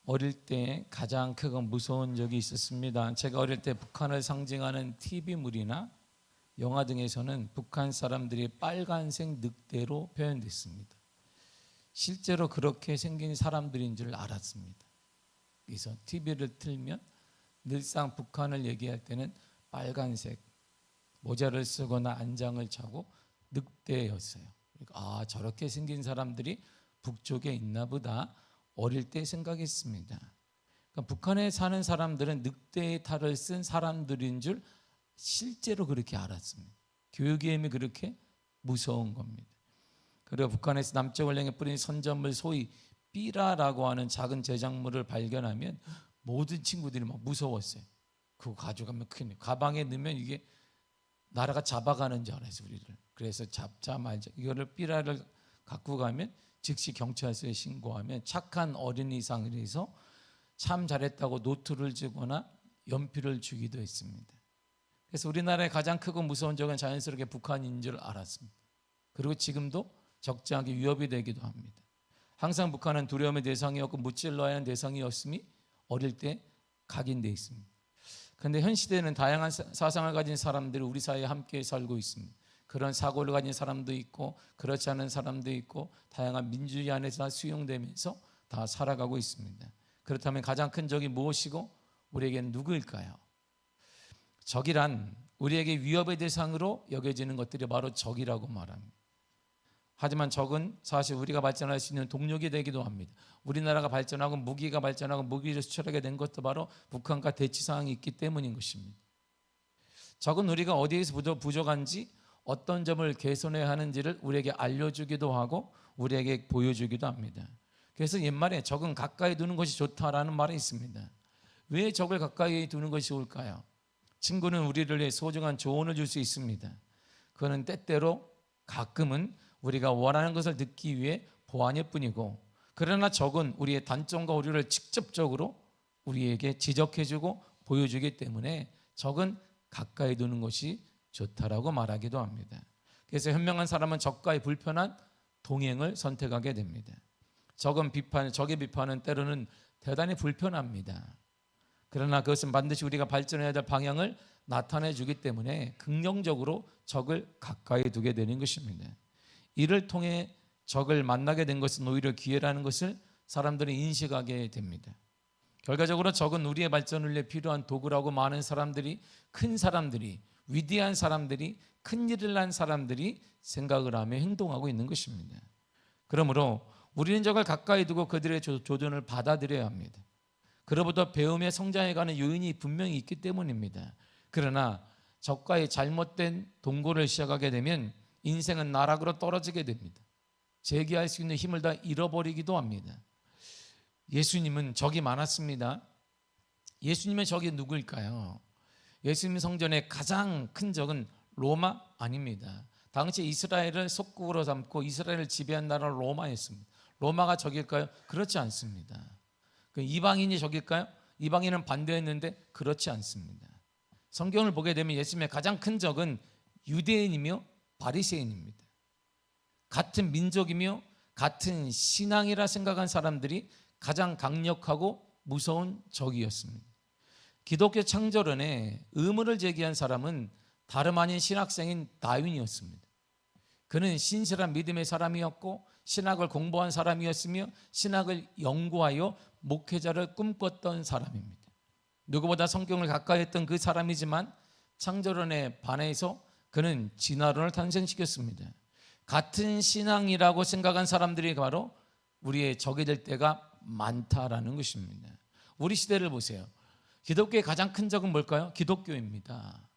어릴 때 가장 크고 무서운 적이 있었습니다. 제가 어릴 때 북한을 상징하는 TV물이나 영화 등에서는 북한 사람들이 빨간색 늑대로 표현됐습니다. 실제로 그렇게 생긴 사람들인 줄 알았습니다. 그래서 TV를 틀면 늘상 북한을 얘기할 때는 빨간색 모자를 쓰거나 안장을 차고 늑대였어요. 아, 저렇게 생긴 사람들이 북쪽에 있나 보다 어릴 때 생각했습니다. 그러니까 북한에 사는 사람들은 늑대의 탈을 쓴 사람들인 줄 실제로 그렇게 알았습니다. 교육의 힘이 그렇게 무서운 겁니다. 그리고 북한에서 남쪽을 향해 뿌린 선전물, 소위 삐라라고 하는 작은 제작물을 발견하면 모든 친구들이 막 무서웠어요. 그거 가져가면 큰일, 가방에 넣으면 이게 나라가 잡아가는 줄 알았어요, 우리를. 그래서 잡자 말자, 이거를 삐라를 갖고 가면 즉시 경찰서에 신고하면 착한 어린이상을 해서 참 잘했다고 노트를 주거나 연필을 주기도 했습니다. 그래서 우리나라의 가장 크고 무서운 적은 자연스럽게 북한인 줄 알았습니다. 그리고 지금도 적잖게 위협이 되기도 합니다. 항상 북한은 두려움의 대상이었고 무찔러야 하는 대상이었음이 어릴 때 각인되어 있습니다. 그런데 현 시대에는 다양한 사상을 가진 사람들이 우리 사이에 함께 살고 있습니다. 그런 사고를 가진 사람도 있고 그렇지 않은 사람도 있고 다양한 민주주의 안에서 수용되면서 다 살아가고 있습니다. 그렇다면 가장 큰 적이 무엇이고 우리에게는 누구일까요? 적이란 우리에게 위협의 대상으로 여겨지는 것들이 바로 적이라고 말합니다. 하지만 적은 사실 우리가 발전할 수 있는 동력이 되기도 합니다. 우리나라가 발전하고 무기가 발전하고 무기를 수출하게 된 것도 바로 북한과 대치 상황이 있기 때문인 것입니다. 적은 우리가 어디에서 부족한지 어떤 점을 개선해야 하는지를 우리에게 알려주기도 하고 우리에게 보여주기도 합니다. 그래서 옛말에 적은 가까이 두는 것이 좋다라는 말이 있습니다. 왜 적을 가까이 두는 것이 좋을까요? 친구는 우리를 위해 소중한 조언을 줄 수 있습니다. 그거는 때때로 가끔은 우리가 원하는 것을 듣기 위해 보완일 뿐이고, 그러나 적은 우리의 단점과 오류를 직접적으로 우리에게 지적해주고 보여주기 때문에 적은 가까이 두는 것이 좋다라고 말하기도 합니다. 그래서 현명한 사람은 적과의 불편한 동행을 선택하게 됩니다. 적의 비판은 때로는 대단히 불편합니다. 그러나 그것은 반드시 우리가 발전해야 될 방향을 나타내 주기 때문에 긍정적으로 적을 가까이 두게 되는 것입니다. 이를 통해 적을 만나게 된 것은 오히려 기회라는 것을 사람들이 인식하게 됩니다. 결과적으로 적은 우리의 발전을 위해 필요한 도구라고 많은 사람들이, 큰 사람들이, 위대한 사람들이, 큰 일을 한 사람들이 생각을 하며 행동하고 있는 것입니다. 그러므로 우리는 적을 가까이 두고 그들의 조언을 받아들여야 합니다. 그로부터 배우며 성장해가는 요인이 분명히 있기 때문입니다. 그러나 적과의 잘못된 동거를 시작하게 되면 인생은 나락으로 떨어지게 됩니다. 재기할 수 있는 힘을 다 잃어버리기도 합니다. 예수님은 적이 많았습니다. 예수님의 적이 누구일까요? 예수님 성전의 가장 큰 적은 로마 아닙니다. 당시 이스라엘을 속국으로 삼고 이스라엘을 지배한 나라는 로마였습니다. 로마가 적일까요? 그렇지 않습니다. 이방인이 적일까요? 이방인은 반대했는데 그렇지 않습니다. 성경을 보게 되면 예수님의 가장 큰 적은 유대인이며 바리새인입니다. 같은 민족이며 같은 신앙이라 생각한 사람들이 가장 강력하고 무서운 적이었습니다. 기독교 창조론에 의문을 제기한 사람은 다름 아닌 신학생인 다윈이었습니다. 그는 신실한 믿음의 사람이었고 신학을 공부한 사람이었으며 신학을 연구하여 목회자를 꿈꿨던 사람입니다. 누구보다 성경을 가까이 했던 그 사람이지만 창조론에 반해서 그는 진화론을 탄생시켰습니다. 같은 신앙이라고 생각한 사람들이 바로 우리의 적이 될 때가 많다라는 것입니다. 우리 시대를 보세요. 기독교의 가장 큰 적은 뭘까요? 기독교입니다.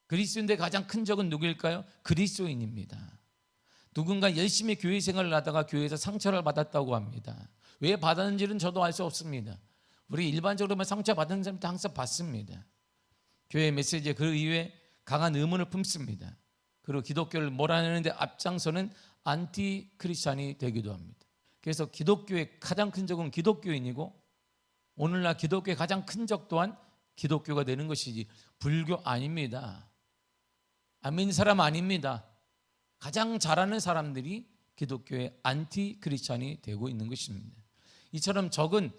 그리스도인의 가장 큰 적은 누구일까요? 그리스도인입니다. 누군가 열심히 교회 생활을 하다가 교회에서 상처를 받았다고 합니다. 왜 받았는지는 저도 알 수 없습니다. 우리 일반적으로만 상처받은 사람도 항상 받습니다. 교회 메시지에 그 이후에 강한 의문을 품습니다. 그리고 기독교를 몰아내는데 앞장서는 안티 크리스찬이 되기도 합니다. 그래서 기독교의 가장 큰 적은 기독교인이고 오늘날 기독교의 가장 큰 적 또한 기독교가 되는 것이지 불교 아닙니다. 안 믿는 사람 아닙니다. 가장 잘하는 사람들이 기독교의 안티 크리스찬이 되고 있는 것입니다. 이처럼 적은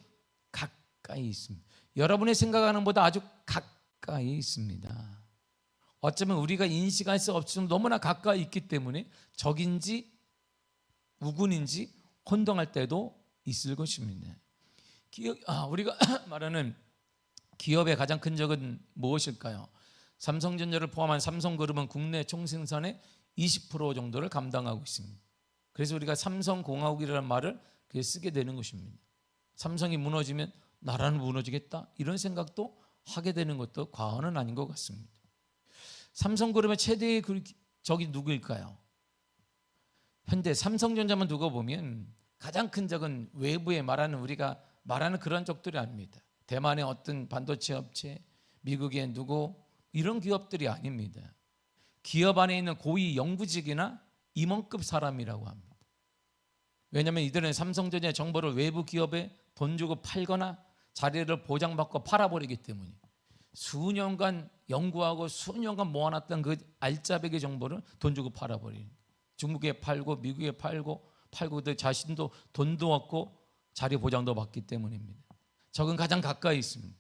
가까이 있습니다. 여러분의 생각하는 것보다 아주 가까이 있습니다. 어쩌면 우리가 인식할 수 없지만 너무나 가까이 있기 때문에 적인지 우군인지 혼동할 때도 있을 것입니다. 우리가 말하는 기업의 가장 큰 적은 무엇일까요? 삼성전자를 포함한 삼성그룹은 국내 총생산의 20% 정도를 감당하고 있습니다. 그래서 우리가 삼성공화국이라는 말을 쓰게 되는 것입니다. 삼성이 무너지면 나라는 무너지겠다 이런 생각도 하게 되는 것도 과언은 아닌 것 같습니다. 삼성그룹의 최대의 적이 누구일까요? 현재 삼성전자만 두고 보면 가장 큰 적은 외부에 우리가 말하는 그런 적들이 아닙니다. 대만의 어떤 반도체 업체, 미국의 누구 이런 기업들이 아닙니다. 기업 안에 있는 고위 영부직이나 임원급 사람이라고 합니다. 왜냐하면 이들은 삼성전자의 정보를 외부 기업에 돈 주고 팔거나 자리를 보장받고 팔아버리기 때문에 수년간 연구하고 수년간 모아놨던 그 알짜배기 정보를 돈 주고 팔아버리는, 중국에 팔고 미국에 팔고 자신도 돈도 얻고 자리 보장도 받기 때문입니다. 적은 가장 가까이 있습니다.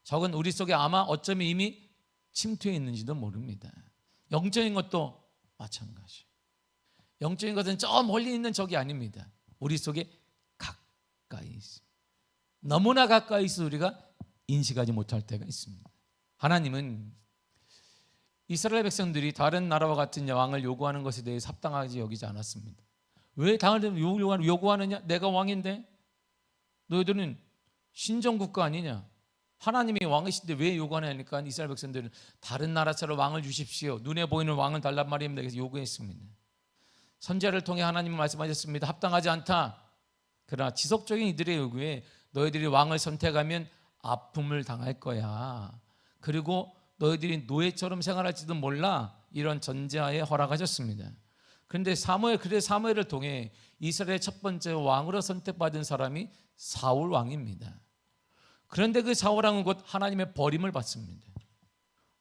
적은 우리 속에 아마 어쩌면 이미 침투해 있는지도 모릅니다. 영적인 것도 마찬가지. 영적인 것은 저 멀리 있는 적이 아닙니다. 우리 속에 가까이 있습니다. 너무나 가까이 있어 우리가 인식하지 못할 때가 있습니다. 하나님은 이스라엘 백성들이 다른 나라와 같은 왕을 요구하는 것에 대해 합당하지 여기지 않았습니다. 왜 당을 요구하느냐? 내가 왕인데 너희들은 신정국가 아니냐? 하나님이 왕이신데 왜 요구하냐니까 이스라엘 백성들은 다른 나라처럼 왕을 주십시오. 눈에 보이는 왕을 달란 말입니다. 그래서 요구했습니다. 선지자를 통해 하나님은 말씀하셨습니다. 합당하지 않다. 그러나 지속적인 이들의 요구에 너희들이 왕을 선택하면 아픔을 당할 거야. 그리고 너희들이 노예처럼 생활할지도 몰라. 이런 전제하에 허락하셨습니다. 그런데 사무엘을 통해 이스라엘의 첫 번째 왕으로 선택받은 사람이 사울 왕입니다. 그런데 그 사울 왕은 곧 하나님의 버림을 받습니다.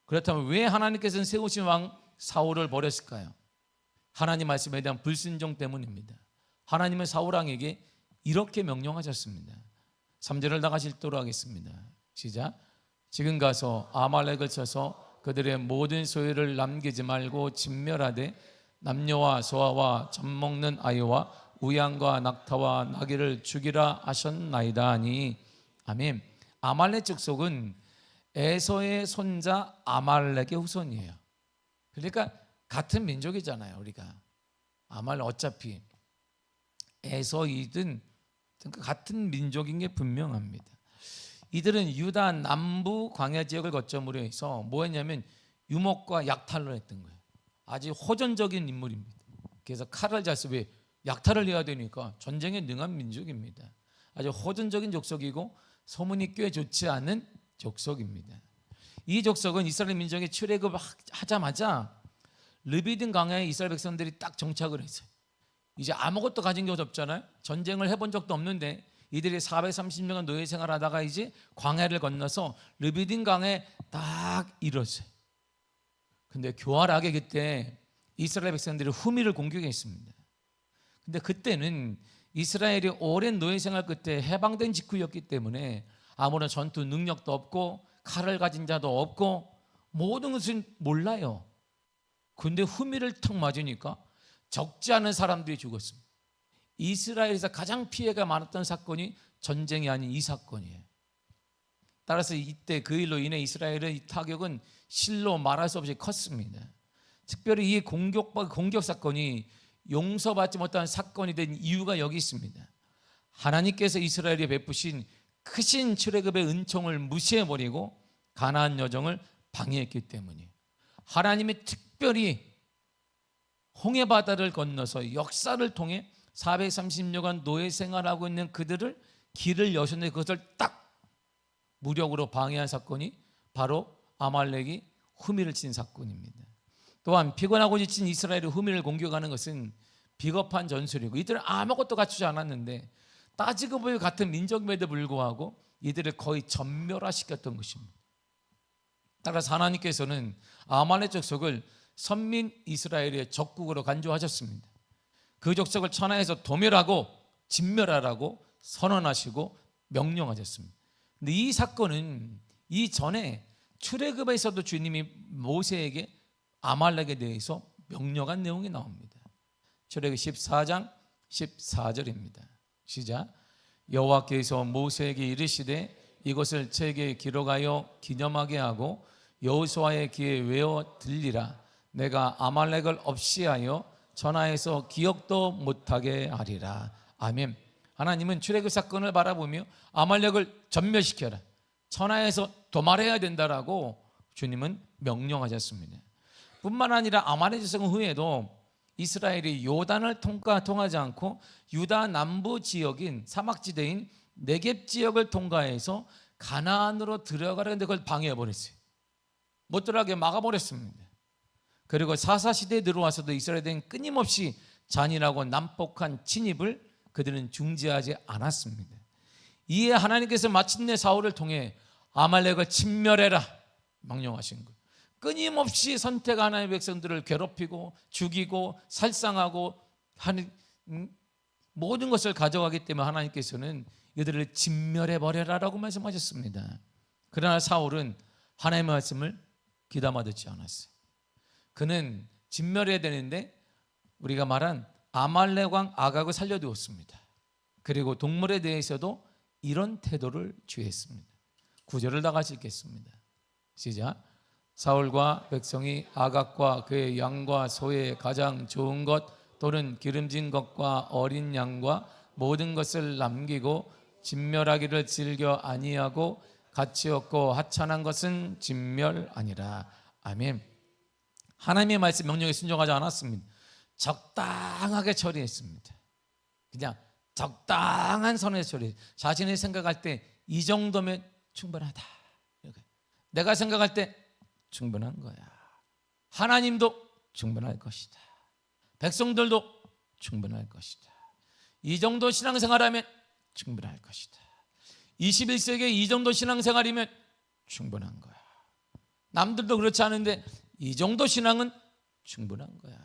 그렇다면 왜 하나님께서는 세우신 왕 사울을 버렸을까요? 하나님 말씀에 대한 불순종 때문입니다. 하나님은 사울 왕에게 이렇게 명령하셨습니다. 3절을 다 같이 읽도록 하겠습니다. 시작. 지금 가서 아말렉을 쳐서 그들의 모든 소유를 남기지 말고 진멸하되 남녀와 소아와 젖 먹는 아이와 우양과 낙타와 나귀를 죽이라 하셨나이다 하니. 아멘. 아말렉 족속은 에서의 손자 아말렉의 후손이에요. 그러니까 같은 민족이잖아요. 우리가 아말렉 어차피 에서이든 같은 민족인 게 분명합니다. 이들은 유다 남부 광야 지역을 거점으로 해서 뭐했냐면 유목과 약탈을 했던 거예요. 아주 호전적인 인물입니다. 그래서 칼을 잘 쓰고 약탈을 해야 되니까 전쟁에 능한 민족입니다. 아주 호전적인 족속이고 소문이 꽤 좋지 않은 족속입니다. 이 족속은 이스라엘 민족의 출애굽하자마자 르비딘 광야에 이스라엘 백성들이 딱 정착을 했어요. 이제 아무것도 가진 게 없잖아요. 전쟁을 해본 적도 없는데 이들이 430년간 노예 생활하다가 이제 광야를 건너서 르비딘 강에 딱 이뤘어요. 근데 교활하게 그때 이스라엘 백성들이 후미를 공격했습니다. 근데 그때는 이스라엘이 오랜 노예 생활 끝에 해방된 직후였기 때문에 아무런 전투 능력도 없고 칼을 가진 자도 없고 모든 것은 몰라요. 근데 후미를 턱 맞으니까 적지 않은 사람들이 죽었습니다. 이스라엘에서 가장 피해가 많았던 사건이 전쟁이 아닌 이 사건이에요. 따라서 이때 그 일로 인해 이스라엘의 이 타격은 실로 말할 수 없이 컸습니다. 특별히 이 공격 사건이 용서받지 못한 사건이 된 이유가 여기 있습니다. 하나님께서 이스라엘에 베푸신 크신 출애굽의 은총을 무시해버리고 가나안 여정을 방해했기 때문이에요. 하나님이 특별히 홍해 바다를 건너서 역사를 통해 430년간 노예 생활하고 있는 그들을 길을 여셨는데 그것을 딱 무력으로 방해한 사건이 바로 아말렉이 후미를 친 사건입니다. 또한 피곤하고 지친 이스라엘이 후미를 공격하는 것은 비겁한 전술이고 이들은 아무것도 갖추지 않았는데 따지고 보니 같은 민족임에도 불구하고 이들을 거의 전멸화시켰던 것입니다. 따라서 하나님께서는 아말렉 족속을 선민 이스라엘의 적국으로 간주하셨습니다. 그 족속을 천하에서 도멸하고 진멸하라고 선언하시고 명령하셨습니다. 근데 이 사건은 이전에 출애굽에서도 주님이 모세에게 아말렉에 대해서 명령한 내용이 나옵니다. 출애굽 14장 14절입니다. 시작. 여호와께서 모세에게 이르시되 이것을 책에 기록하여 기념하게 하고 여호수아의 귀에 외워 들리라. 내가 아말렉을 없이하여 전하에서 기억도 못하게 하리라. 아멘. 하나님은 출애굽 사건을 바라보며 아말렉을 전멸시켜라, 천하에서 도말해야 된다라고 주님은 명령하셨습니다. 뿐만 아니라 아말렉 전쟁 후에도 이스라엘이 요단을 통과하지 않고 유다 남부 지역인 사막지대인 네겝 지역을 통과해서 가나안으로 들어가려는데 그걸 방해해버렸어요. 못 들어가게 막아버렸습니다. 그리고 사사시대에 들어와서도 이스라엘은 끊임없이 잔인하고 난폭한 침입을 그들은 중지하지 않았습니다. 이에 하나님께서 마침내 사울을 통해 아말렉을 진멸해라 명령하신 것. 끊임없이 선택한 하나님의 백성들을 괴롭히고 죽이고 살상하고 하는 모든 것을 가져가기 때문에 하나님께서는 이들을 진멸해버려라라고 말씀하셨습니다. 그러나 사울은 하나님의 말씀을 귀담아 듣지 않았어요. 그는 진멸해야 되는데 우리가 말한 아말렉 왕 아각을 살려두었습니다. 그리고 동물에 대해서도 이런 태도를 취했습니다. 9절을 다 같이 읽겠습니다. 시작. 사울과 백성이 아각과 그의 양과 소의 가장 좋은 것 또는 기름진 것과 어린 양과 모든 것을 남기고 진멸하기를 즐겨 아니하고 가치 없고 하찮은 것은 진멸하니라. 아멘. 하나님의 말씀 명령에 순종하지 않았습니다. 적당하게 처리했습니다. 그냥 적당한 선에 처리. 자신이 생각할 때 이 정도면 충분하다. 내가 생각할 때 충분한 거야. 하나님도 충분할 것이다. 백성들도 충분할 것이다. 이 정도 신앙생활하면 충분할 것이다. 21세기에 이 정도 신앙생활이면 충분한 거야. 남들도 그렇지 않은데 이 정도 신앙은 충분한 거야.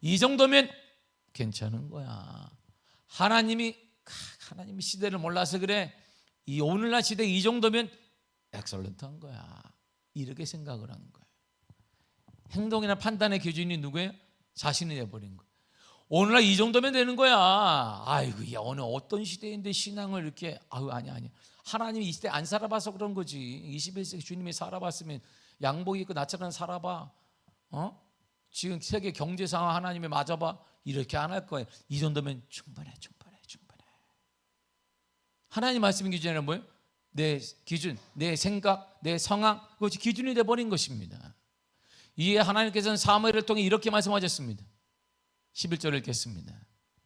이 정도면 괜찮은 거야. 하나님이 시대를 몰라서 그래. 이 오늘날 시대 이 정도면 엑설런트한 거야. 이렇게 생각을 하는 거예요. 행동이나 판단의 기준이 누구예요? 자신이 돼버린 거예요. 오늘날 이 정도면 되는 거야. 아이고, 야, 오늘 어떤 시대인데 신앙을 이렇게, 아니야. 하나님이 이 시대 안 살아봐서 그런 거지. 21세기 주님이 살아봤으면 양복 입고 나처럼 살아봐. 지금 세계 경제 상황 하나님이 맞아봐. 이렇게 안 할 거예요. 이 정도면 충분해. 하나님 말씀 기준에는 뭐예요? 내 기준, 내 생각, 내 상황, 그것이 기준이 되어버린 것입니다. 이에 하나님께서는 사무엘을 통해 이렇게 말씀하셨습니다. 11절을 읽겠습니다.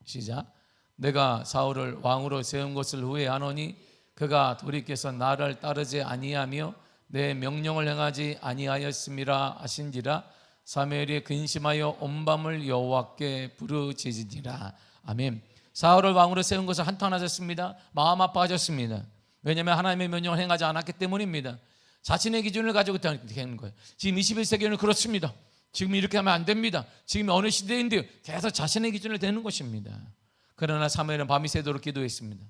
시작. 내가 사울을 왕으로 세운 것을 후회하노니 그가 돌이켜서 나를 따르지 아니하며 내 명령을 행하지 아니하였음이라 하신지라. 사무엘이 근심하여 온 밤을 여호와께 부르짖으니라. 아멘. 사울을 왕으로 세운 것을 한탄하셨습니다. 마음 아파하셨습니다. 왜냐하면 하나님의 명령을 행하지 않았기 때문입니다. 자신의 기준을 가지고 되는 거예요. 지금 21세기에는 그렇습니다. 지금 이렇게 하면 안 됩니다. 지금 어느 시대인데요. 계속 자신의 기준을 대는 것입니다. 그러나 사무엘은 밤이 새도록 기도했습니다.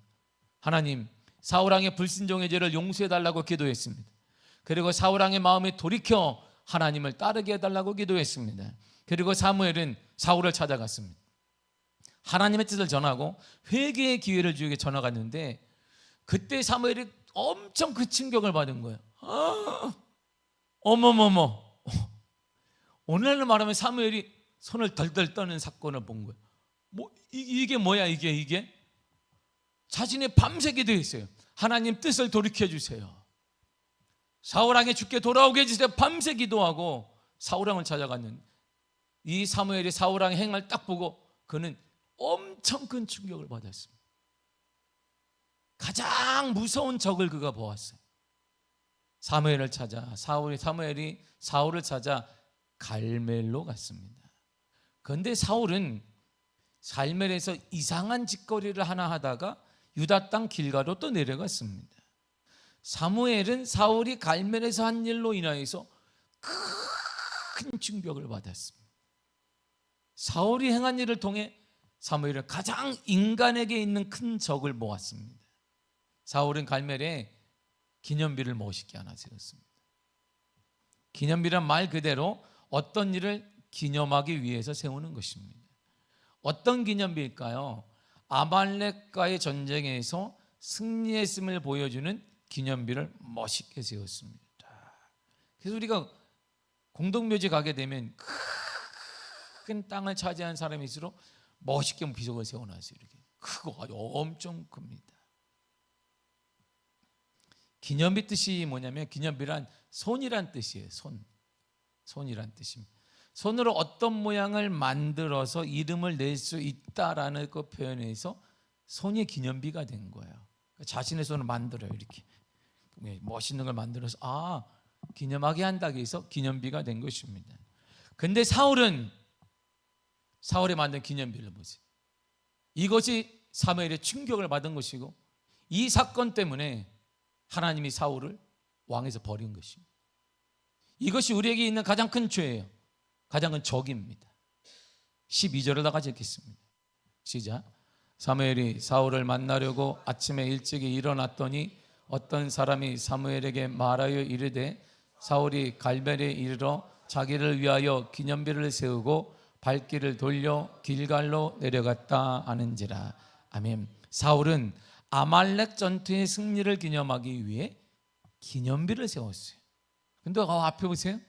하나님, 사울왕의 불순종의 죄를 용서해달라고 기도했습니다. 그리고 사울왕의 마음에 돌이켜 하나님을 따르게 해달라고 기도했습니다. 그리고 사무엘은 사울을 찾아갔습니다. 하나님의 뜻을 전하고 회개의 기회를 주에게 전화갔는데 그때 사무엘이 엄청 그 충격을 받은 거예요. 어머머머. 오늘날로 말하면 사무엘이 손을 덜덜 떠는 사건을 본 거예요. 이게 뭐야 이게? 자신이 밤새 기도했어요. 하나님 뜻을 돌이켜 주세요. 사울왕이 죽게 돌아오게 해주세요. 밤새 기도하고 사울왕을 찾아갔는데 이 사무엘이 사울왕의 행을 딱 보고 그는 엄청 큰 충격을 받았습니다. 가장 무서운 적을 그가 보았어요. 사무엘을 찾아 사무엘이 사울을 찾아 갈멜로 갔습니다. 그런데 사울은 갈멜에서 이상한 짓거리를 하나 하다가 유다 땅 길가로 또 내려갔습니다. 사무엘은 사울이 갈멜에서 한 일로 인하여서 큰 충격을 받았습니다. 사울이 행한 일을 통해 사무엘은 가장 인간에게 있는 큰 적을 모았습니다. 사울은 갈멜에 기념비를 멋있게 하나 세웠습니다. 기념비란 말 그대로 어떤 일을 기념하기 위해서 세우는 것입니다. 어떤 기념비일까요? 아말렉과의 전쟁에서 승리했음을 보여주는 기념비를 멋있게 세웠습니다. 그래서 우리가 공동묘지 가게 되면 큰 땅을 차지한 사람일수록 멋있게 비석을 세워놨어요. 이렇게 크고 아주 엄청 큽니다. 기념비 뜻이 뭐냐면 기념비란 손이란 뜻이에요. 손이란 뜻입니다. 손으로 어떤 모양을 만들어서 이름을 낼 수 있다라는 그 표현에서 손이 기념비가 된 거예요. 자신의 손을 만들어요. 이렇게 멋있는 걸 만들어서 기념하게 한다고 해서 기념비가 된 것입니다. 근데 사울이 만든 기념비를 보세요. 이것이 사무엘의 충격을 받은 것이고 이 사건 때문에 하나님이 사울을 왕에서 버린 것입니다. 이것이 우리에게 있는 가장 큰 죄예요. 가장 큰 적입니다. 12절을 다 같이 읽겠습니다. 시작. 사무엘이 사울을 만나려고 아침에 일찍이 일어났더니 어떤 사람이 사무엘에게 말하여 이르되 사울이 갈멜에 이르러 자기를 위하여 기념비를 세우고 발길을 돌려 길갈로 내려갔다 하는지라. 아멘. 사울은 아말렉 전투의 승리를 기념하기 위해 기념비를 세웠어요. 근데 앞에 보세요.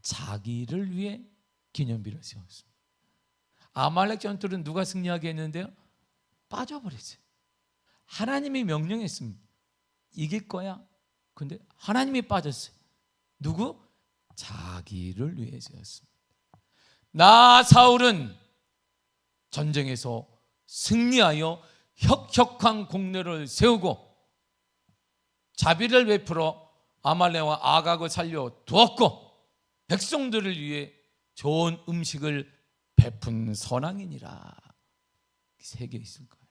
자기를 위해 기념비를 세웠습니다. 아말렉 전투는 누가 승리하게 했는데요? 빠져버렸어요. 하나님이 명령했습니다. 이길 거야. 근데 하나님이 빠졌어요. 누구? 자기를 위해 세웠습니다. 나 사울은 전쟁에서 승리하여 혁혁한 공로를 세우고 자비를 베풀어 아말렉과 아각을 살려 두었고 백성들을 위해 좋은 음식을 베푼 선왕이니라. 새겨 있을 거예요.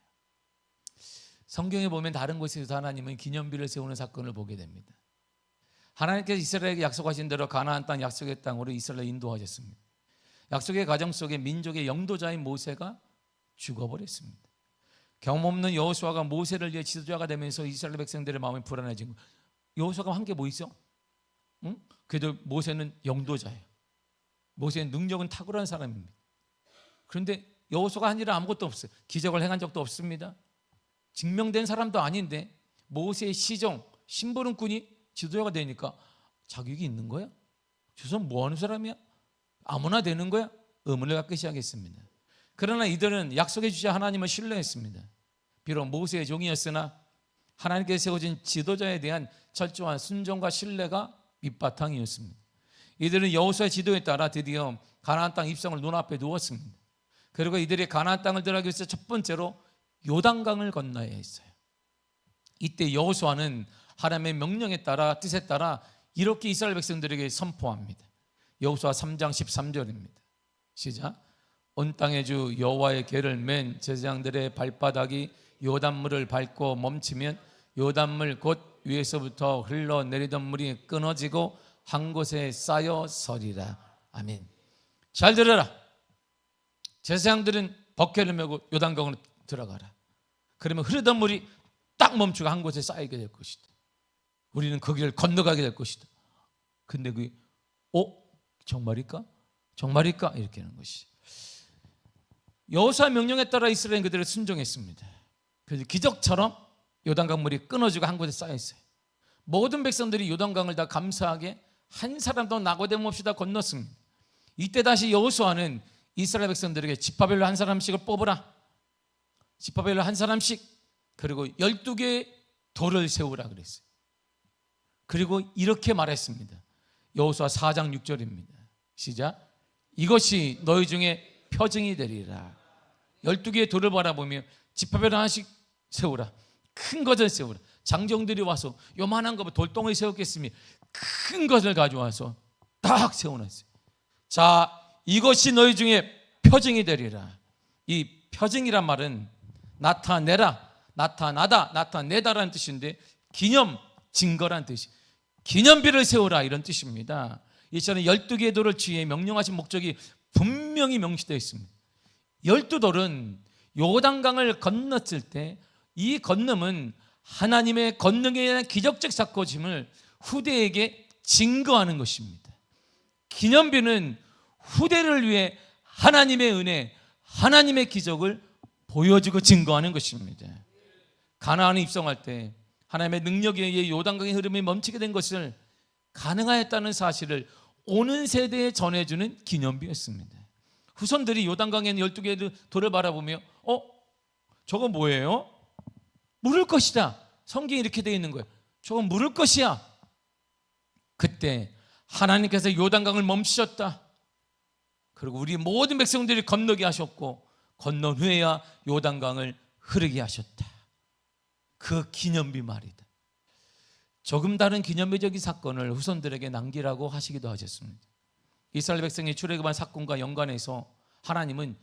성경에 보면 다른 곳에서 하나님은 기념비를 세우는 사건을 보게 됩니다. 하나님께서 이스라엘에게 약속하신 대로 가나안 땅 약속의 땅으로 이스라엘을 인도하셨습니다. 약속의 과정 속에 민족의 영도자인 모세가 죽어버렸습니다. 경험 없는 여호수아가 모세를 위해 지도자가 되면서 이스라엘 백성들의 마음이 불안해진 거예요. 여호수아가 한 게 뭐 있어? 응? 그래도 모세는 영도자예요. 모세의 능력은 탁월한 사람입니다. 그런데 여호수아가 한 일은 아무것도 없어요. 기적을 행한 적도 없습니다. 증명된 사람도 아닌데 모세의 심부름꾼이 지도자가 되니까 자격이 있는 거야? 저 사람 뭐 하는 사람이야? 아무나 되는 거야? 의문을 갖기 시작했습니다. 그러나 이들은 약속해 주신 하나님을 신뢰했습니다. 비록 모세의 종이었으나 하나님께서 세워진 지도자에 대한 철저한 순종과 신뢰가 밑바탕이었습니다. 이들은 여호수아의 지도에 따라 드디어 가나안 땅 입성을 눈앞에 두었습니다. 그리고 이들이 가나안 땅을 들어가기 위해서 첫 번째로 요단강을 건너야 했어요. 이때 여호수아는 하나님의 명령에 따라 뜻에 따라 이렇게 이스라엘 백성들에게 선포합니다. 여호수아 3장 13절입니다. 시작. 온 땅의 주 여호와의 궤를 맨 제사장들의 발바닥이 요단물을 밟고 멈추면 요단물 곧 위에서부터 흘러내리던 물이 끊어지고 한 곳에 쌓여 서리라. 아멘. 잘 들어라. 제사장들은 버켓을 메고 요단강으로 들어가라. 그러면 흐르던 물이 딱 멈추고 한 곳에 쌓이게 될 것이다. 우리는 거기를 건너가게 될 것이다. 근데 그게 정말일까? 정말일까? 이렇게 하는 것이. 여호수아 명령에 따라 이스라엘은 그들을 순종했습니다. 그래서 기적처럼 요단강 물이 끊어지고 한 곳에 쌓여 있어요. 모든 백성들이 요단강을 다 감사하게 한 사람도 낙오됨 없이 다 건넜습니다. 이때 다시 여호수아는 이스라엘 백성들에게 지파별로 한 사람씩을 뽑으라. 지파별로 한 사람씩, 그리고 12개의 돌을 세우라 그랬어요. 그리고 이렇게 말했습니다. 여호수아 4장 6절입니다. 시작. 이것이 너희 중에 표징이 되리라. 12개의 돌을 바라보며 지파별로 하나씩 세우라. 큰 것을 세우라. 장정들이 와서 요만한 거 돌덩이 세웠겠으며 큰 것을 가져와서 딱 세워놨어요. 자, 이것이 너희 중에 표징이 되리라. 이 표징이란 말은 나타내라, 나타나다, 나타내다라는 뜻인데 기념, 증거란 뜻이, 기념비를 세우라 이런 뜻입니다. 이처럼 12개의 돌을 취해 명령하신 목적이 분명히 명시되어 있습니다. 12돌은 요단강을 건넜을 때 이 건너은 하나님의 권능에 대한 기적적 사건임을 후대에게 증거하는 것입니다. 기념비는 후대를 위해 하나님의 은혜, 하나님의 기적을 보여주고 증거하는 것입니다. 가나안에 입성할 때 하나님의 능력에 의해 요단강의 흐름이 멈추게 된 것을 가능하였다는 사실을 오는 세대에 전해주는 기념비였습니다. 후손들이 요단강에 12개의 돌을 바라보며 저거 뭐예요? 물을 것이다. 성경에 이렇게 되어 있는 거예요. 저건 물을 것이야. 그때 하나님께서 요단강을 멈추셨다. 그리고 우리 모든 백성들이 건너게 하셨고 건넌 후에야 요단강을 흐르게 하셨다. 그 기념비 말이다. 조금 다른 기념비적인 사건을 후손들에게 남기라고 하시기도 하셨습니다. 이스라엘 백성의 출애굽한 사건과 연관해서 하나님은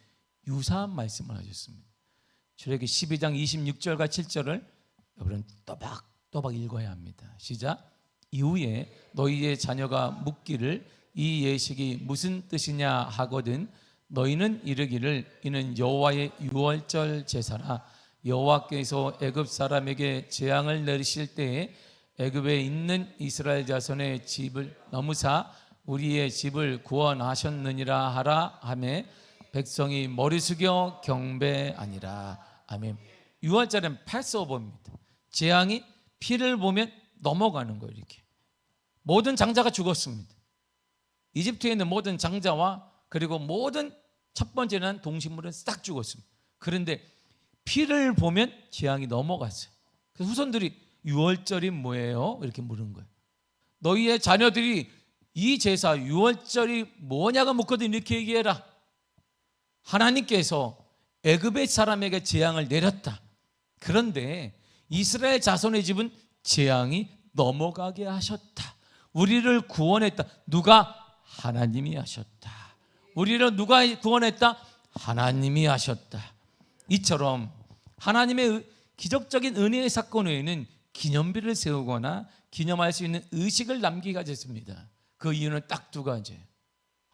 유사한 말씀을 하셨습니다. 출애굽기 12장 26절과 7절을 여러분 또박또박 읽어야 합니다. 시작. 이후에 너희의 자녀가 묻기를 이 예식이 무슨 뜻이냐 하거든 너희는 이르기를 이는 여호와의 유월절 제사라. 여호와께서 애굽 사람에게 재앙을 내리실 때에 애굽에 있는 이스라엘 자손의 집을 넘으사 우리의 집을 구원하셨느니라 하라 하매 백성이 머리 숙여 경배하니라. 아멘. 유월절은 패스오버입니다. 재앙이 피를 보면 넘어가는 거예요. 이렇게 모든 장자가 죽었습니다. 이집트에 있는 모든 장자와 그리고 모든 첫 번째 난 동식물은 싹 죽었습니다. 그런데 피를 보면 재앙이 넘어갔어요. 그래서 후손들이 유월절이 뭐예요? 이렇게 물은 거예요. 너희의 자녀들이 이 제사 유월절이 뭐냐고 묻거든 이렇게 얘기해라. 하나님께서 애굽의 사람에게 재앙을 내렸다. 그런데 이스라엘 자손의 집은 재앙이 넘어가게 하셨다. 우리를 구원했다. 누가? 하나님이 하셨다. 우리를 누가 구원했다? 하나님이 하셨다. 이처럼 하나님의 기적적인 은혜의 사건 외에는 기념비를 세우거나 기념할 수 있는 의식을 남기게 하셨습니다. 그 이유는 딱 두 가지예요.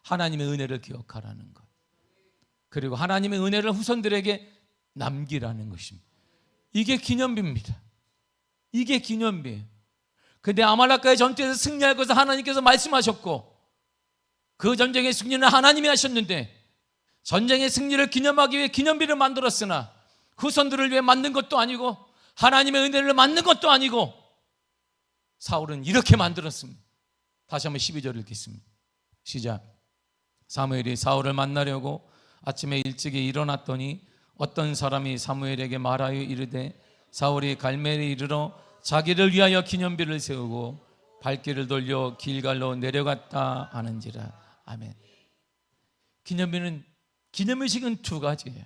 하나님의 은혜를 기억하라는 것, 그리고 하나님의 은혜를 후손들에게 남기라는 것입니다. 이게 기념비입니다. 이게 기념비예요. 근데 아말렉과의 전투에서 승리할 것을 하나님께서 말씀하셨고 그 전쟁의 승리는 하나님이 하셨는데 전쟁의 승리를 기념하기 위해 기념비를 만들었으나 후손들을 위해 만든 것도 아니고 하나님의 은혜를 만든 것도 아니고 사울은 이렇게 만들었습니다. 다시 한번 12절을 읽겠습니다. 시작. 사무엘이 사울을 만나려고 아침에 일찍이 일어났더니 어떤 사람이 사무엘에게 말하여 이르되 사울이 갈멜에 이르러 자기를 위하여 기념비를 세우고 발길을 돌려 길갈로 내려갔다 하는지라. 아멘. 기념의식은 두 가지예요.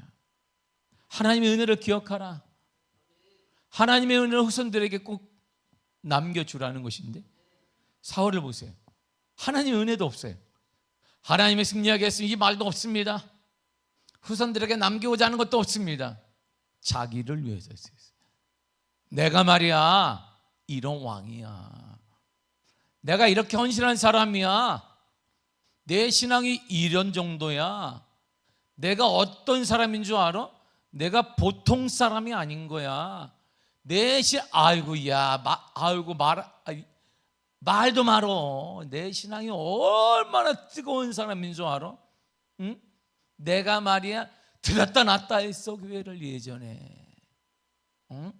하나님의 은혜를 기억하라. 하나님의 은혜를 후손들에게 꼭 남겨주라는 것인데 사울을 보세요. 하나님의 은혜도 없어요. 하나님의 승리하겠습니다 이 말도 없습니다. 후손들에게 남겨오자 하는 것도 없습니다. 자기를 위해서 했어요. 내가 말이야 이런 왕이야. 내가 이렇게 헌신한 사람이야. 내 신앙이 이런 정도야. 내가 어떤 사람인 줄 알아? 내가 보통 사람이 아닌 거야. 말도 말어. 내 신앙이 얼마나 뜨거운 사람인 줄 알아? 응? 내가 말이야 들었다 놨다 했어 교회를 예전에. 응?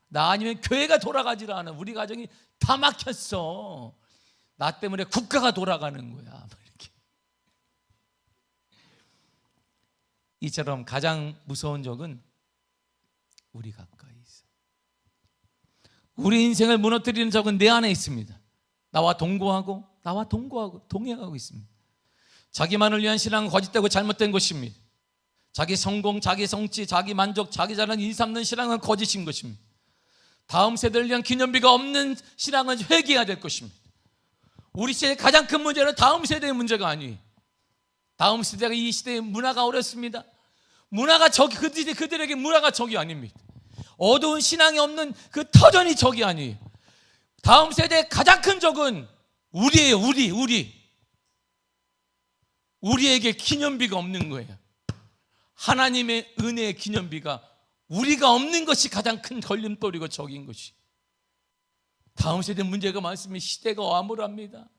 나 아니면 교회가 돌아가지를 않아. 우리 가정이 다 막혔어. 나 때문에 국가가 돌아가는 거야. 이렇게. 이처럼 가장 무서운 적은 우리 가까이 있어. 우리 인생을 무너뜨리는 적은 내 안에 있습니다. 나와 동행하고 있습니다. 자기만을 위한 신앙은 거짓되고 잘못된 것입니다. 자기 성공, 자기 성취, 자기 만족, 자기 자랑 일삼는 신앙은 거짓인 것입니다. 다음 세대를 위한 기념비가 없는 신앙은 회개해야 될 것입니다. 우리 시대의 가장 큰 문제는 다음 세대의 문제가 아니에요. 다음 세대가 이 시대의 문화가 어렵습니다. 문화가 그들에게 문화가 적이 아닙니다. 어두운 신앙이 없는 그 터전이 적이 아니에요. 다음 세대의 가장 큰 적은 우리예요. 우리에게 기념비가 없는 거예요. 하나님의 은혜의 기념비가 우리가 없는 것이 가장 큰 걸림돌이고 적인 것이. 다음 세대 문제가 많습니다. 시대가 암울합니다.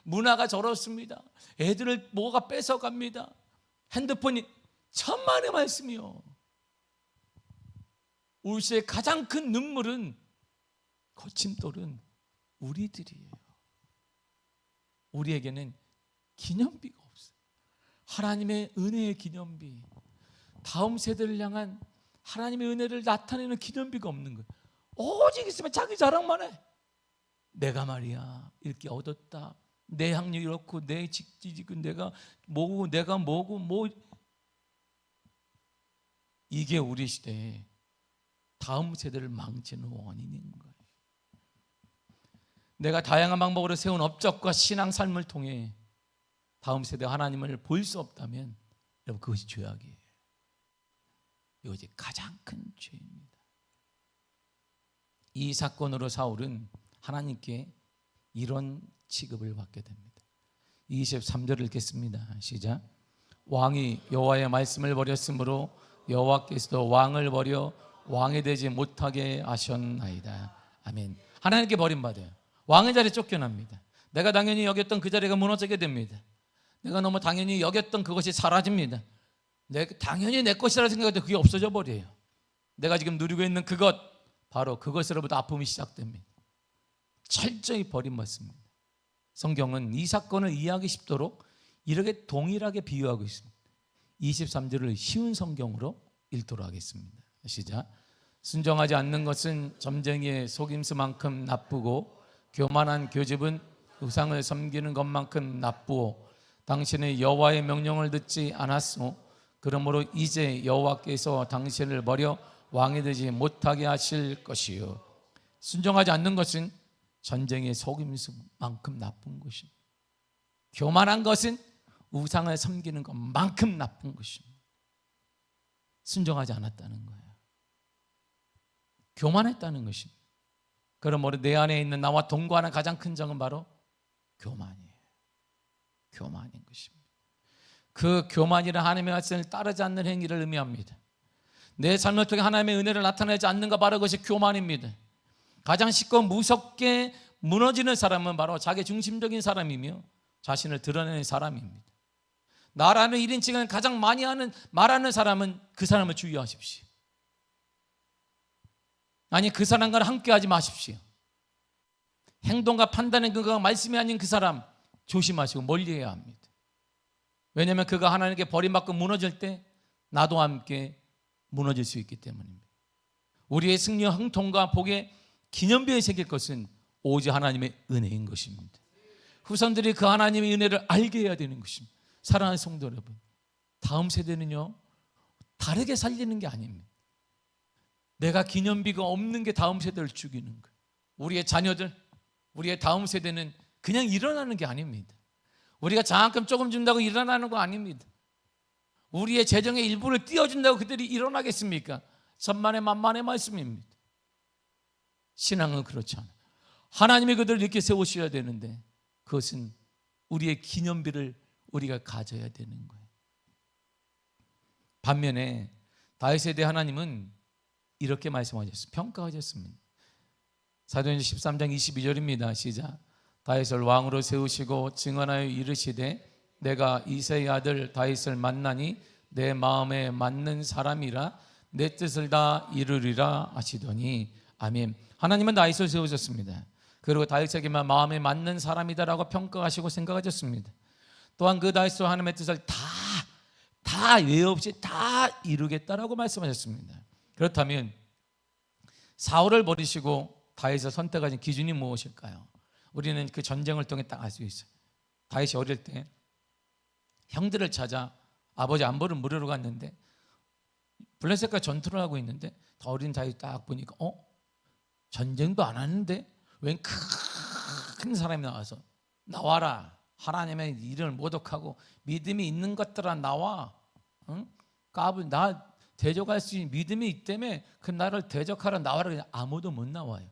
문화가 저렇습니다. 애들을 뭐가 뺏어갑니다. 핸드폰이 천만의 말씀이요. 우리 시대의 가장 큰 눈물은, 거침돌은 우리들이에요. 우리에게는 기념비가 없어요. 하나님의 은혜의 기념비, 다음 세대를 향한 하나님의 은혜를 나타내는 기념비가 없는 거예요. 오직 있으면 자기 자랑만 해. 내가 말이야 이렇게 얻었다, 내 학력 이렇고, 내 직직은 내가 뭐고, 내가 뭐고, 뭐. 이게 우리 시대에 다음 세대를 망치는 원인인 거예요. 내가 다양한 방법으로 세운 업적과 신앙 삶을 통해 다음 세대 하나님을 볼 수 없다면, 여러분, 그것이 죄악이에요. 이것이 가장 큰 죄입니다. 이 사건으로 사울은 하나님께 이런 취급을 받게 됩니다. 23절을 읽겠습니다. 시작. 왕이 여호와의 말씀을 버렸으므로 여호와께서도 왕을 버려 왕이 되지 못하게 하셨나이다. 아멘. 하나님께 버림받아요. 왕의 자리에 쫓겨납니다. 내가 당연히 여겼던 그 자리가 무너지게 됩니다. 내가 너무 당연히 여겼던 그것이 사라집니다. 당연히 내 것이라고 생각해도 그게 없어져 버려요. 내가 지금 누리고 있는 그것, 바로 그것으로부터 아픔이 시작됩니다. 철저히 버림받습니다. 성경은 이 사건을 이해하기 쉽도록 이렇게 동일하게 비유하고 있습니다. 23절을 쉬운 성경으로 읽도록 하겠습니다. 시작. 순종하지 않는 것은 점쟁이의 속임수만큼 나쁘고, 교만한 교집은 우상을 섬기는 것만큼 나쁘오. 당신의 여호와의 명령을 듣지 않았소. 그러므로 이제 여호와께서 당신을 버려 왕이 되지 못하게 하실 것이요. 순종하지 않는 것은 전쟁의 속임수만큼 나쁜 것입니다. 교만한 것은 우상을 섬기는 것만큼 나쁜 것입니다. 순종하지 않았다는 거예요. 교만했다는 것입니다. 그러므로 내 안에 있는 나와 동거하는 가장 큰 적은 바로 교만이에요. 교만인 것입니다. 그 교만이란 하나님의 말씀을 따르지 않는 행위를 의미합니다. 내 삶을 통해 하나님의 은혜를 나타내지 않는 것, 바로 그것이 교만입니다. 가장 쉽고 무섭게 무너지는 사람은 바로 자기 중심적인 사람이며 자신을 드러내는 사람입니다. 나라는 1인칭을 가장 많이 말하는 사람은 그 사람을 주의하십시오. 아니, 그 사람과 함께 하지 마십시오. 행동과 판단의 근거가 말씀이 아닌 그 사람 조심하시고 멀리해야 합니다. 왜냐하면 그가 하나님께 버림받고 무너질 때 나도 함께 무너질 수 있기 때문입니다. 우리의 승리와 형통과 복의 기념비에 새길 것은 오직 하나님의 은혜인 것입니다. 후손들이 그 하나님의 은혜를 알게 해야 되는 것입니다. 사랑하는 성도 여러분, 다음 세대는요 다르게 살리는 게 아닙니다. 내가 기념비가 없는 게 다음 세대를 죽이는 거예요. 우리의 자녀들, 우리의 다음 세대는 그냥 일어나는 게 아닙니다. 우리가 장학금 조금 준다고 일어나는 거 아닙니다. 우리의 재정의 일부를 띄워준다고 그들이 일어나겠습니까? 천만의 만만의 말씀입니다. 신앙은 그렇지 않아요. 하나님이 그들을 이렇게 세우셔야 되는데, 그것은 우리의 기념비를 우리가 가져야 되는 거예요. 반면에 다윗에 대해 하나님은 이렇게 말씀하셨습니다. 평가하셨습니다. 사도행전 13장 22절입니다. 시작. 다윗을 왕으로 세우시고 증언하여 이르시되 내가 이새의 아들 다윗을 만나니 내 마음에 맞는 사람이라 내 뜻을 다 이루리라 하시더니. 아멘. 하나님은 다윗을 세우셨습니다. 그리고 다윗에게만 마음에 맞는 사람이다라고 평가하시고 생각하셨습니다. 또한 그 다윗으로 하나님의 뜻을 다 예외 없이 다 이루겠다라고 말씀하셨습니다. 그렇다면 사울을 버리시고 다윗을 선택하신 기준이 무엇일까요? 우리는 그 전쟁을 통해 딱 알 수 있어요. 다윗이 어릴 때 형들을 찾아 아버지 안보를 물으러 갔는데 블레셋과 전투를 하고 있는데 더 어린 다윗 딱 보니까 전쟁도 안 하는데 웬 큰 사람이 나와서 나와라, 하나님의 이름을 모독하고 믿음이 있는 것들아 나와, 나 대적할 수 있는 믿음이 있다며 그 나를 대적하러 나와라. 그냥 아무도 못 나와요.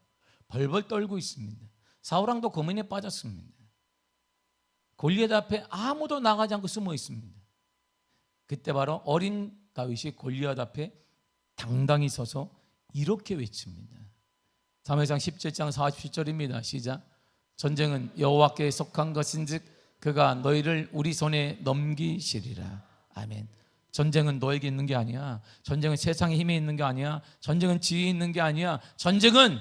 벌벌 떨고 있습니다. 사울왕도 고민에 빠졌습니다. 골리앗 앞에 아무도 나가지 않고 숨어 있습니다. 그때 바로 어린 다윗이 골리앗 앞에 당당히 서서 이렇게 외칩니다. 사무엘상 17장 47절입니다. 시작. 전쟁은 여호와께 속한 것인즉 그가 너희를 우리 손에 넘기시리라. 아멘. 전쟁은 너에게 있는 게 아니야. 전쟁은 세상의 힘에 있는 게 아니야. 전쟁은 지혜에 있는 게 아니야. 전쟁은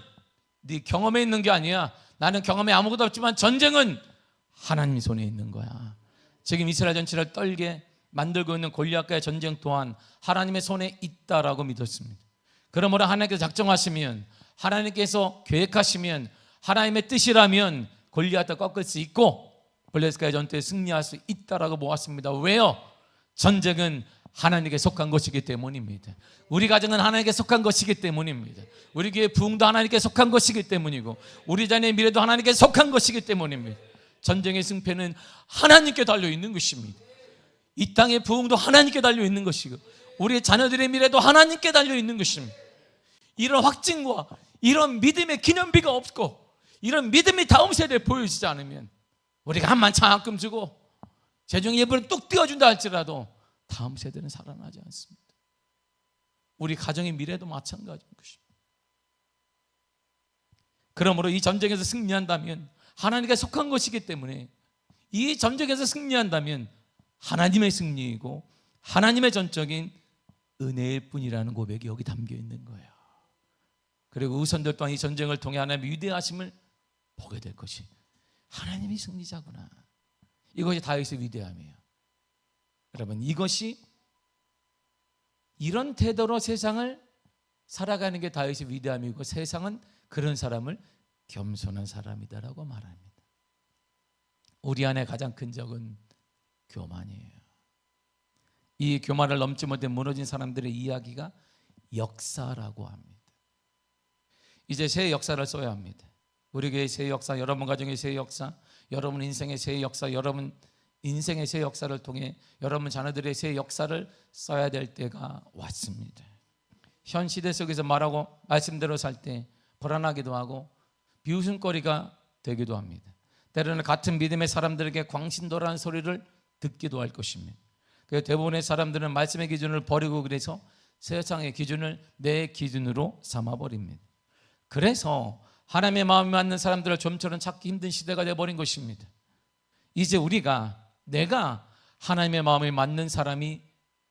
네 경험에 있는 게 아니야. 나는 경험에 아무것도 없지만 전쟁은 하나님 손에 있는 거야. 지금 이스라엘 전체를 떨게 만들고 있는 골리앗과의 전쟁 또한 하나님의 손에 있다라고 믿었습니다. 그러므로 하나님께서 작정하시면, 하나님께서 계획하시면, 하나님의 뜻이라면 골리앗을 꺾을 수 있고 블레셋과의 전투에 승리할 수 있다라고 보았습니다. 왜요? 전쟁은 하나님께 속한 것이기 때문입니다. 우리 가정은 하나님께 속한 것이기 때문입니다. 우리 교회 부흥도 하나님께 속한 것이기 때문이고 우리 자녀의 미래도 하나님께 속한 것이기 때문입니다. 전쟁의 승패는 하나님께 달려있는 것입니다. 이 땅의 부흥도 하나님께 달려있는 것이고 우리 자녀들의 미래도 하나님께 달려있는 것입니다. 이런 확증과 이런 믿음의 기념비가 없고 이런 믿음이 다음 세대에 보여지지 않으면 우리가 한만 장학금 주고 재정 예불을 뚝 띄워준다 할지라도 다음 세대는 살아나지 않습니다. 우리 가정의 미래도 마찬가지인 것입니다. 그러므로 이 전쟁에서 승리한다면 하나님께 속한 것이기 때문에 이 전쟁에서 승리한다면 하나님의 승리이고 하나님의 전적인 은혜일 뿐이라는 고백이 여기 담겨 있는 거예요. 그리고 후손들 또한 이 전쟁을 통해 하나님의 위대하심을 보게 될 것이 하나님이 승리자구나. 이것이 다윗의 위대함이에요. 여러분, 이것이 이런 태도로 세상을 살아가는 게 다윗의 위대함이고 세상은 그런 사람을 겸손한 사람이다라고 말합니다. 우리 안에 가장 큰 적은 교만이에요. 이 교만을 넘지 못해 무너진 사람들의 이야기가 역사라고 합니다. 이제 새 역사를 써야 합니다. 우리 교회의 새 역사, 여러분 가정의 새 역사, 여러분 인생의 새 역사, 여러분 인생의 새 역사를 통해 여러분 자녀들의 새 역사를 써야 될 때가 왔습니다. 현 시대 속에서 말하고 말씀대로 살 때 불안하기도 하고 비웃음거리가 되기도 합니다. 때로는 같은 믿음의 사람들에게 광신도라는 소리를 듣기도 할 것입니다. 그래서 대부분의 사람들은 말씀의 기준을 버리고 그래서 세상의 기준을 내 기준으로 삼아버립니다. 그래서 하나님의 마음이 맞는 사람들을 좀처럼 찾기 힘든 시대가 되어버린 것입니다. 이제 내가 하나님의 마음에 맞는 사람이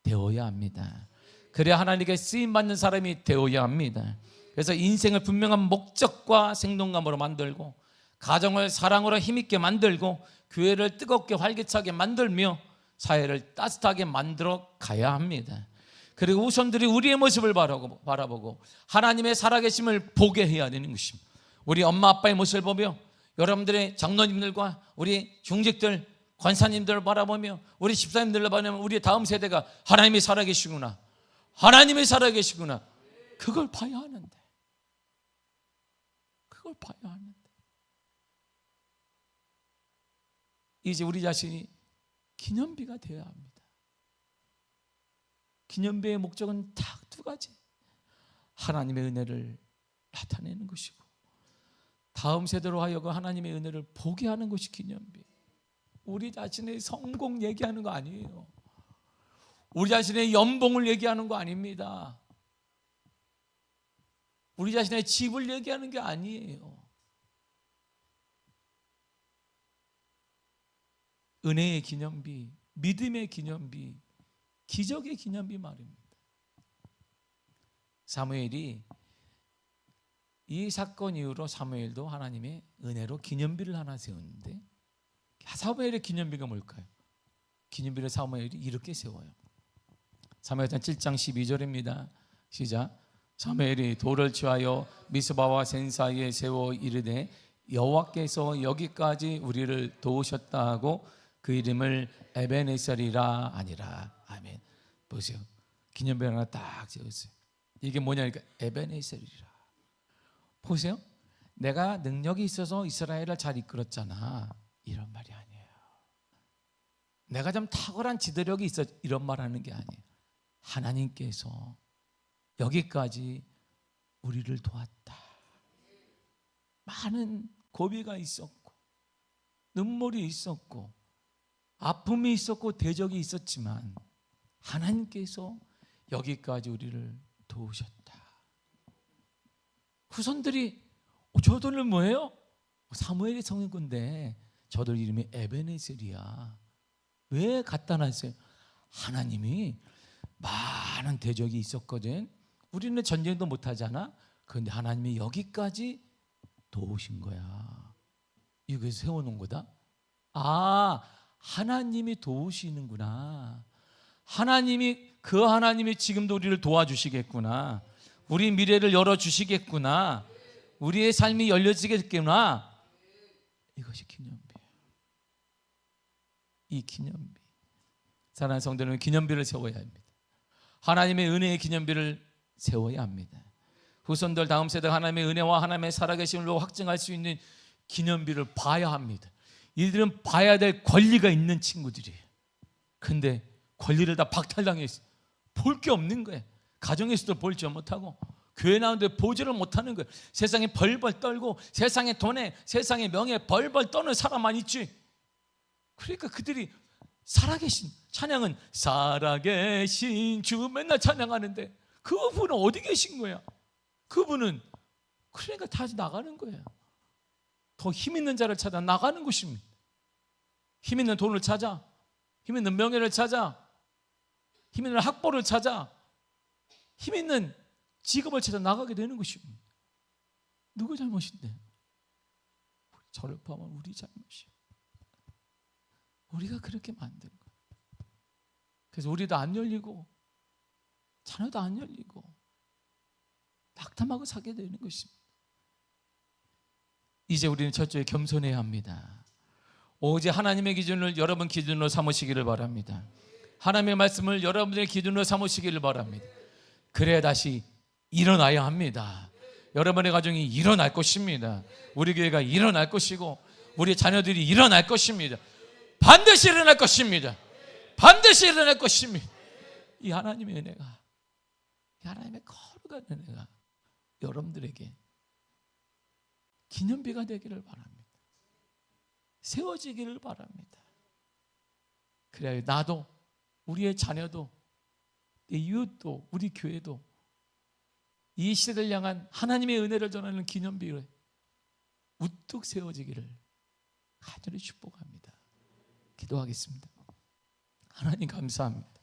되어야 합니다. 그래야 하나님께 쓰임받는 사람이 되어야 합니다. 그래서 인생을 분명한 목적과 생동감으로 만들고 가정을 사랑으로 힘있게 만들고 교회를 뜨겁게 활기차게 만들며 사회를 따뜻하게 만들어 가야 합니다. 그리고 후손들이 우리의 모습을 바라보고 하나님의 살아계심을 보게 해야 되는 것입니다. 우리 엄마 아빠의 모습을 보며 여러분들의 장로님들과 우리 중직들 권사님들을 바라보며 우리 집사님들을 바라보며 우리의 다음 세대가 하나님이 살아계시구나, 하나님이 살아계시구나, 그걸 봐야 하는데 이제 우리 자신이 기념비가 되어야 합니다. 기념비의 목적은 딱 두 가지, 하나님의 은혜를 나타내는 것이고 다음 세대로 하여금 하나님의 은혜를 보게 하는 것이 기념비. 우리 자신의 성공 얘기하는 거 아니에요. 우리 자신의 연봉을 얘기하는 거 아닙니다. 우리 자신의 집을 얘기하는 게 아니에요. 은혜의 기념비, 믿음의 기념비, 기적의 기념비 말입니다. 사무엘이 이 사건 이후로 사무엘도 하나님의 은혜로 기념비를 하나 세웠는데 사무엘의 기념비가 뭘까요? 기념비를 사무엘이 이렇게 세워요. 사무엘상 7장 12절입니다. 시작. 사무엘이 돌을 취하여 미스바와 센 사이에 세워 이르되 여호와께서 여기까지 우리를 도우셨다 하고 그 이름을 에베네셀이라 하니라. 아멘. 보세요. 기념비 하나 딱 세웠어요. 이게 뭐냐니까 에베네셀이라. 보세요. 내가 능력이 있어서 이스라엘을 잘 이끌었잖아, 이런 말이 아니에요. 내가 좀 탁월한 지도력이 있어, 이런 말 하는 게 아니에요. 하나님께서 여기까지 우리를 도왔다. 많은 고비가 있었고 눈물이 있었고 아픔이 있었고 대적이 있었지만 하나님께서 여기까지 우리를 도우셨다. 후손들이 저들은 뭐예요? 사무엘이 성인군데 저들 이름이 에베네셀이야. 왜 갖다 놨어요? 하나님이 많은 대적이 있었거든. 우리는 전쟁도 못하잖아. 그런데 하나님이 여기까지 도우신 거야. 이거 세워놓은 거다. 아, 하나님이 도우시는구나. 하나님이 지금도 우리를 도와주시겠구나. 우리 미래를 열어주시겠구나. 우리의 삶이 열려지겠구나. 이것이 기념비예요. 이 기념비. 사랑하는 성도는 기념비를 세워야 합니다. 하나님의 은혜의 기념비를 세워야 합니다. 후손들 다음 세대 하나님의 은혜와 하나님의 살아계심을 확증할 수 있는 기념비를 봐야 합니다. 이들은 봐야 될 권리가 있는 친구들이에요. 근데 권리를 다 박탈당했어요. 볼 게 없는 거예요. 가정에서도 볼지 못하고 교회 나오는데 보지를 못하는 거예요. 세상에 벌벌 떨고 세상의 돈에 세상의 명예에 벌벌 떠는 사람만 있지. 그러니까 그들이 살아계신 찬양은 살아계신 주 맨날 찬양하는데 그분은 어디 계신 거야? 그분은 그러니까 다 나가는 거예요. 더 힘 있는 자를 찾아 나가는 것입니다. 힘 있는 돈을 찾아, 힘 있는 명예를 찾아, 힘 있는 학벌을 찾아, 힘 있는 직업을 찾아 나가게 되는 것입니다. 누구 잘못인데? 저를 보면 우리 잘못이에요. 우리가 그렇게 만든 거예요. 그래서 우리도 안 열리고 자녀도 안 열리고 낙담하고 살게 되는 것입니다. 이제 우리는 철저히 겸손해야 합니다. 오직 하나님의 기준을 여러분 기준으로 삼으시기를 바랍니다. 하나님의 말씀을 여러분들의 기준으로 삼으시기를 바랍니다. 그래야 다시 일어나야 합니다. 여러분의 가정이 일어날 것입니다. 우리 교회가 일어날 것이고 우리 자녀들이 일어날 것입니다. 반드시 일어날 것입니다. 반드시 일어날 것입니다. 이 하나님의 은혜가, 이 하나님의 거룩한 은혜가 여러분들에게 기념비가 되기를 바랍니다. 세워지기를 바랍니다. 그래야 나도, 우리의 자녀도, 내 이웃도, 우리 교회도 이 시대를 향한 하나님의 은혜를 전하는 기념비로 우뚝 세워지기를 간절히 축복합니다. 기도하겠습니다. 하나님 감사합니다.